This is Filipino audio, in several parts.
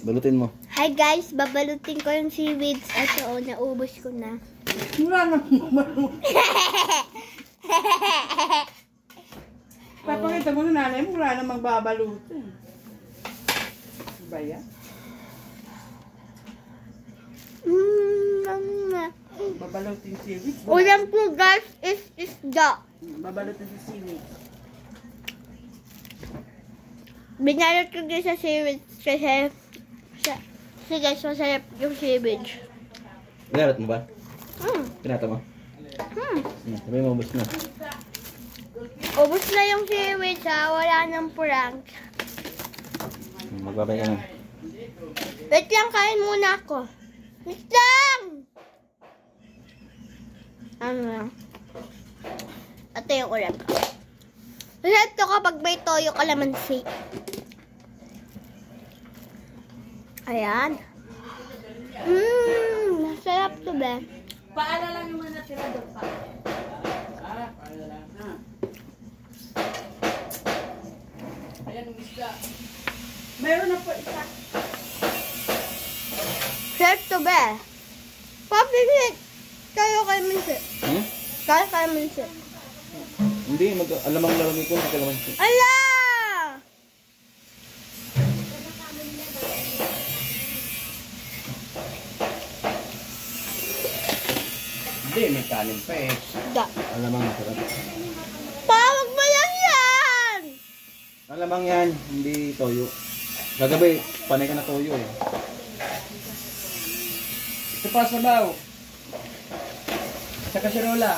Balutin mo. Hi guys, babalutin ko yung seaweeds. Ito, naubos ko na. Wala nang balut. Papakita mo na nanay mo, wala namang babalutin. Ba yan? Babalutin seaweed. Ulam ko guys is isda. Babalutin sa seaweed. Binalot ko din sa seaweeds kasi guys, masarap yung seaweeds. Binalot mo ba? Pinata mo? Hmm. Sabi mo, ubos na. Ubus na yung seaweeds ha, wala nang prank. Magbabay ka na. Wait lang, kain muna ako. Wait lang! Ano lang? Ito yung ulam ko. Ito kapag may toyo kalamansi. Ayan. Masarap to ba? Paala lang yung mga natira doon pa. Paala lang. Ayan ang isda. Meron na po isa. Sarap to ba? Papilit! Tayo kay Minsi. Tayo kay Minsi. Hindi, alamang larami ko. Ala! Hindi, may kanin pa eh. Da. Alamang masarap. Pawag mo lang yan! Alamang yan, hindi toyo. Gagabi, panay ka na toyo eh. Ito pa sabaw. Sa kasirola.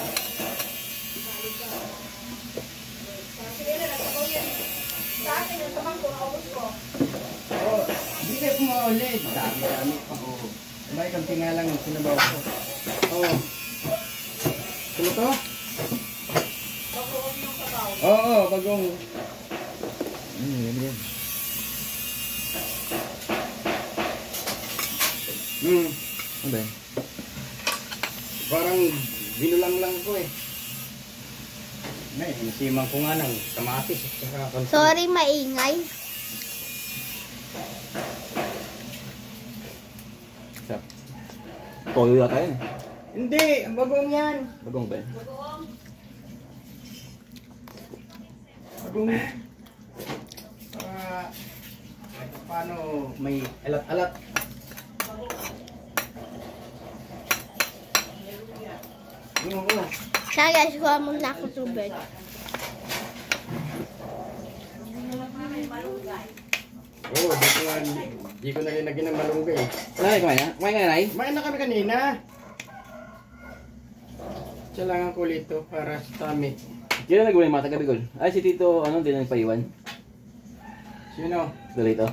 Oh, hindi kayo kumaulit. Dami pa oh. May kanti nga lang yung sinabaw ko. Oh. Sino to? Oo, bagong. Yan. Ano ba yan? Parang binulang lang ko eh. May, nasimang ko nga ng kamatis at saka kanti. Sorry, maingay. Sarap. Toyo yata yan. Hindi, bagong yan. Bagong ba yan? Bagong. Paano may alat-alat. Oo. Siya guys, kuha muna ako tubig. Oo, di ko na linagyan ng malunggay. Nay, kumain na? Kumain ka na, Nay? Kumain na kami kanina. Siya lang ang kulito para sa tummy. Kailan nagawa yung mata gabi ko? Ay, si Tito, hindi na nagpaiwan. Sino? Dito.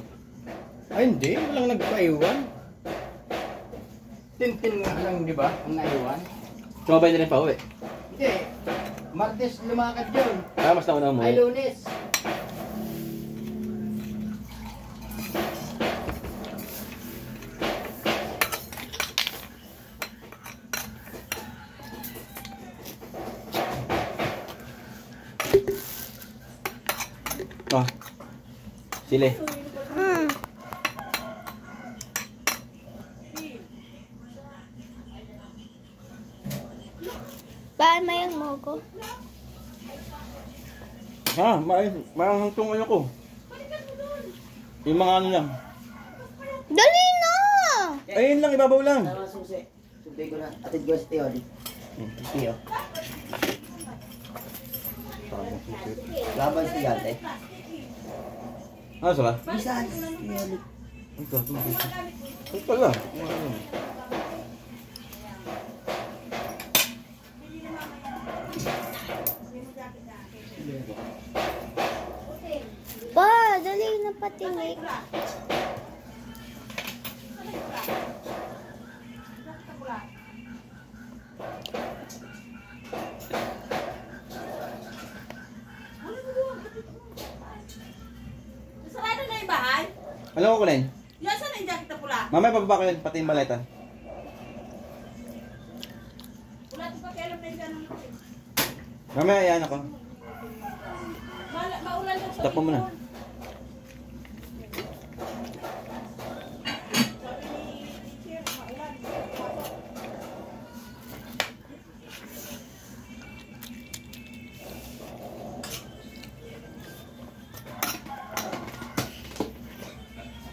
Ay, hindi. Walang nagpaiwan. Tintin nga lang, di ba? Ang naiwan. Sumabay na rin pa uwi. Hindi. Martes lumakad yun. Mas nauna mo. Ay, Lunes. Oh. Sili. Paano yung mogo? Ha, mahangtong ano ko. Yung mga ano lang. Dali na! Ayun lang, ibabaw lang. Tama susi. Subi ko na. Atid ko sa tiyo. Tiyo. Laban si Yante. Ano sa ba? Bisan. Ang gato. Ito pala. Pa, dali na patinik. Sarado na yung bahay? Alam ko kunin. Yan, saan na yung jacket na pula? Mamaya pababa ko yun, pati yung maleta. Wala ito pa kailan na yung gano'n. Mamaya yan ako. Maulan lang sa Tapo mo na.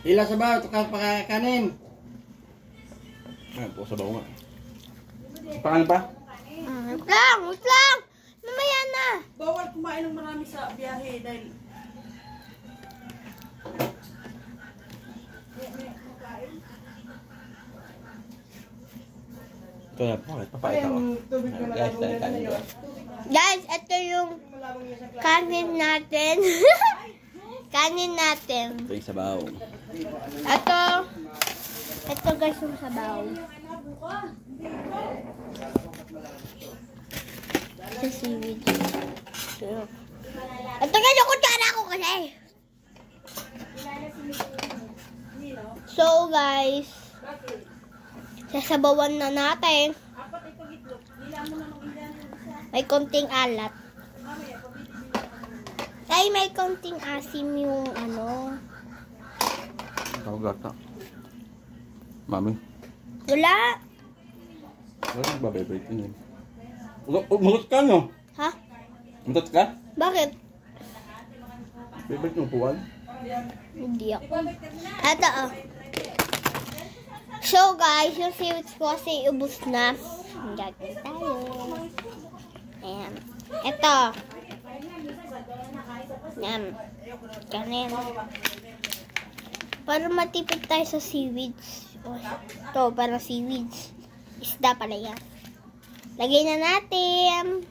Ila sabaw, tukang pakakanin. Ayan po, sabaw nga. Paano pa? Wait lang, wait lang. Mamaya na. Bawal kumain ng marami sa biyahe dahil Ito na, bakit? Papakita ko. Guys, dahil kanin ko. Guys, ito yung kanin natin. Kanin natin. Ito yung sabaw. Ito guys yung sabaw. Sa seaweed. Ito guys yung kutsara ko kasi. So guys, sasabawan na natin. May konting alat. Ay, may konting asim yung ano. Tawag ata. Mami. Wala. Wala nang babay-bait yun. Mutot ka, no? Ha? Mutot ka? Bakit? Favorite yung puwan? Hindi ako. Ito oh. So guys, yung seaweed ko kasi ubos na. Gagawin tayo. Ayan. Ito. Ayan. Kanin. Para matipid tayo sa seaweeds. Oh, ito, para seaweeds. Isda pala yan. Lagay na natin.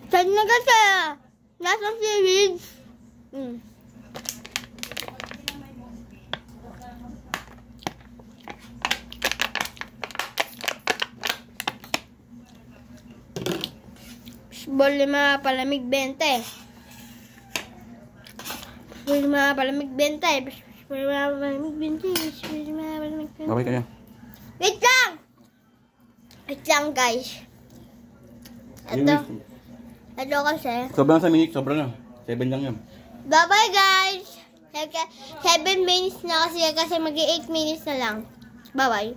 Saan na kasi? Nasa seaweeds. Bole mga palamig 20. Bole mga palamig 20. Bole mga palamig 20. Bole mga palamig 20. Babay kayo. Wait lang! Wait lang guys. Ito kasi. Sobrang sa minute, sobrang na. 7 lang yan. Bye bye guys! 7 minutes na kasi mag-8 minutes na lang. Bye bye.